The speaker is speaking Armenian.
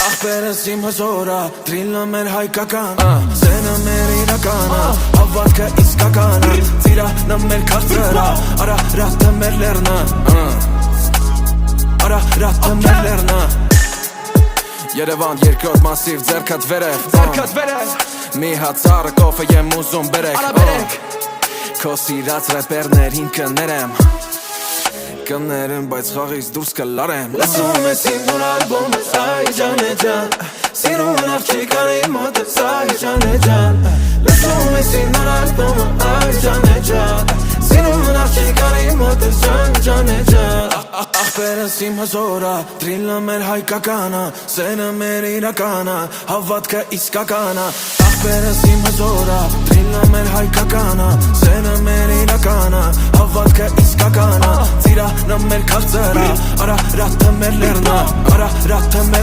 Ախպերս իմ հզորա, դրիլը մեր հայկական Սենը մեր իրականը, հավատքը իսկականը Ծիրանը մեր կարծերա, արա ռատը մեր լերնը Արա ռատը մեր լերնը Երևան երկրորդ մասիվ ձերքատ վերև Մի հատ ծառը կոֆե եմ ուզում բերեք Քո սիրած ռեպերներ հիմքը ներեմ Կներեմ, բայց խաղից դուրս կլարեմ Լսում ես իմ նոր ալբոմը, այ ջան է ջան Սիրում են աղջիկանի մոտ ես, այ ջան է ջան Լսում ես իմ նոր ալբոմը, այ ջան է ջան Սիրում են աղջիկանի մոտ ես, ջան է ջան Ախպերս իմ հզորա, դրիլը մեր հայկականը Սենը մեր իրականը, հավատքը իսկականը Ախպերս իմ հզորա, դրիլը մեր հայկականը Սենը մեր իրականը, հավատքը իսկականը Ծիրանը մեր կարծերա, արա ռատը մեր լերնը Արա ռատը մեր